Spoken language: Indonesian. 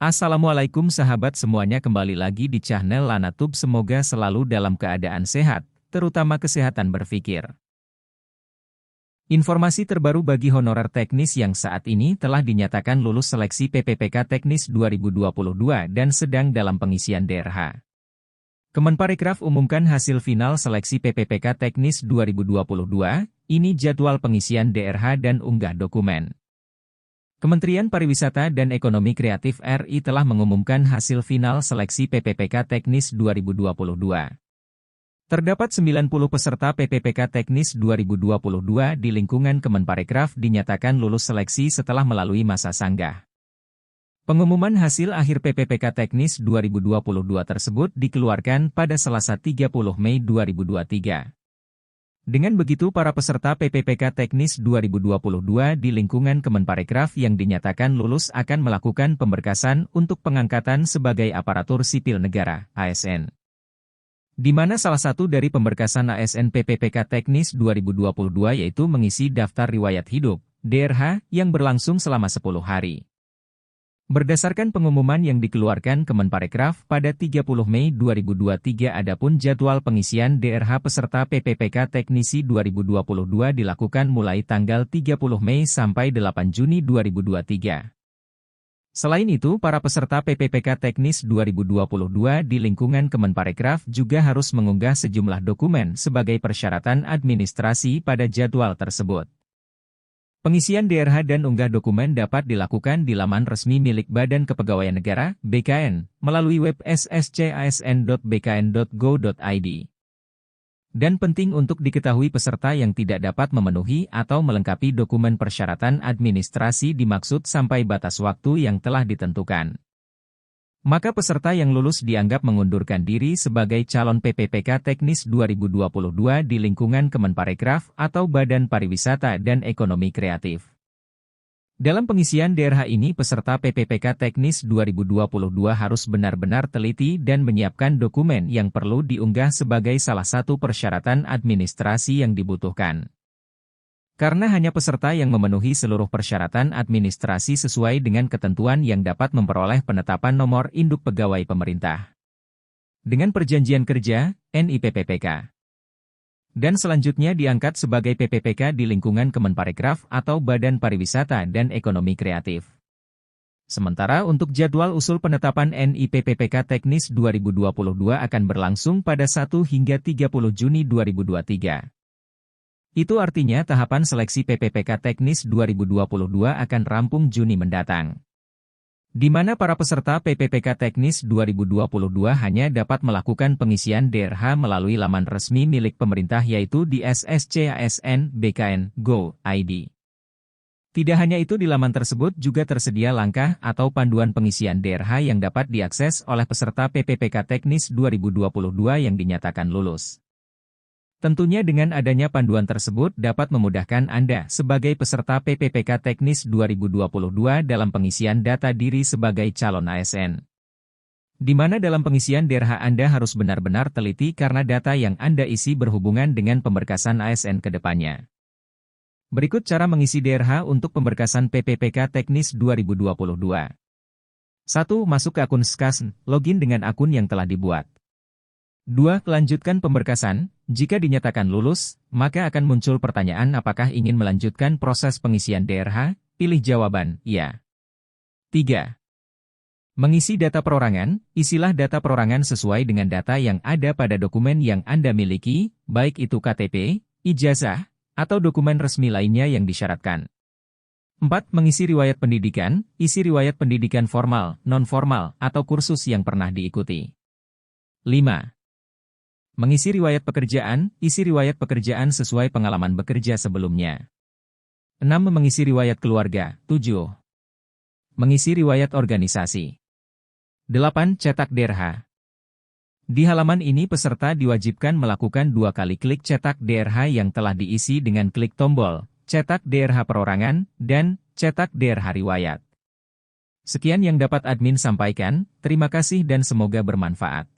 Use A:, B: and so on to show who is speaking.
A: Assalamualaikum sahabat semuanya, kembali lagi di channel Lanatub. Semoga selalu dalam keadaan sehat, terutama kesehatan berpikir. Informasi terbaru bagi honorer teknis yang saat ini telah dinyatakan lulus seleksi PPPK Teknis 2022 dan sedang dalam pengisian DRH. Kemenparekraf umumkan hasil final seleksi PPPK Teknis 2022, ini jadwal pengisian DRH dan unggah dokumen. Kementerian Pariwisata dan Ekonomi Kreatif RI telah mengumumkan hasil final seleksi PPPK Teknis 2022. Terdapat 90 peserta PPPK Teknis 2022 di lingkungan Kemenparekraf dinyatakan lulus seleksi setelah melalui masa sanggah. Pengumuman hasil akhir PPPK Teknis 2022 tersebut dikeluarkan pada Selasa 30 Mei 2023. Dengan begitu, para peserta PPPK Teknis 2022 di lingkungan Kemenparekraf yang dinyatakan lulus akan melakukan pemberkasan untuk pengangkatan sebagai aparatur sipil negara (ASN). Di mana salah satu dari pemberkasan ASN PPPK Teknis 2022 yaitu mengisi daftar riwayat hidup (DRH) yang berlangsung selama 10 hari. Berdasarkan pengumuman yang dikeluarkan Kemenparekraf pada 30 Mei 2023, adapun jadwal pengisian DRH peserta PPPK Teknisi 2022 dilakukan mulai tanggal 30 Mei sampai 8 Juni 2023. Selain itu, para peserta PPPK Teknis 2022 di lingkungan Kemenparekraf juga harus mengunggah sejumlah dokumen sebagai persyaratan administrasi pada jadwal tersebut. Pengisian DRH dan unggah dokumen dapat dilakukan di laman resmi milik Badan Kepegawaian Negara (BKN) melalui web sscsn.bkn.go.id. Dan penting untuk diketahui, peserta yang tidak dapat memenuhi atau melengkapi dokumen persyaratan administrasi dimaksud sampai batas waktu yang telah ditentukan. Maka peserta yang lulus dianggap mengundurkan diri sebagai calon PPPK Teknis 2022 di lingkungan Kemenparekraf atau Badan Pariwisata dan Ekonomi Kreatif. Dalam pengisian DRH ini, peserta PPPK Teknis 2022 harus benar-benar teliti dan menyiapkan dokumen yang perlu diunggah sebagai salah satu persyaratan administrasi yang dibutuhkan. Karena hanya peserta yang memenuhi seluruh persyaratan administrasi sesuai dengan ketentuan yang dapat memperoleh penetapan nomor induk pegawai pemerintah dengan perjanjian kerja (NIPPPK). Dan selanjutnya diangkat sebagai PPPK di lingkungan Kemenparekraf atau Badan Pariwisata dan Ekonomi Kreatif. Sementara untuk jadwal usul penetapan NIPPPK Teknis 2022 akan berlangsung pada 1 hingga 30 Juni 2023. Itu artinya tahapan seleksi PPPK Teknis 2022 akan rampung Juni mendatang. Di mana para peserta PPPK Teknis 2022 hanya dapat melakukan pengisian DRH melalui laman resmi milik pemerintah yaitu di sscsn.bkn.go.id. Tidak hanya itu, di laman tersebut juga tersedia langkah atau panduan pengisian DRH yang dapat diakses oleh peserta PPPK Teknis 2022 yang dinyatakan lulus. Tentunya dengan adanya panduan tersebut dapat memudahkan Anda sebagai peserta PPPK Teknis 2022 dalam pengisian data diri sebagai calon ASN. Di mana dalam pengisian DRH Anda harus benar-benar teliti karena data yang Anda isi berhubungan dengan pemberkasan ASN ke depannya. Berikut cara mengisi DRH untuk pemberkasan PPPK Teknis 2022. 1. Masuk ke akun SKASN, login dengan akun yang telah dibuat. 2. Lanjutkan pemberkasan. Jika dinyatakan lulus, maka akan muncul pertanyaan apakah ingin melanjutkan proses pengisian DRH, pilih jawaban, ya. 3. Mengisi data perorangan, isilah data perorangan sesuai dengan data yang ada pada dokumen yang Anda miliki, baik itu KTP, ijazah, atau dokumen resmi lainnya yang disyaratkan. 4. Mengisi riwayat pendidikan, isi riwayat pendidikan formal, non-formal, atau kursus yang pernah diikuti. 5. Mengisi riwayat pekerjaan, isi riwayat pekerjaan sesuai pengalaman bekerja sebelumnya. 6. Mengisi riwayat keluarga. 7. Mengisi riwayat organisasi. 8. Cetak DRH. Di halaman ini peserta diwajibkan melakukan 2 kali klik cetak DRH yang telah diisi dengan klik tombol cetak DRH perorangan dan cetak DRH riwayat. Sekian yang dapat admin sampaikan, terima kasih dan semoga bermanfaat.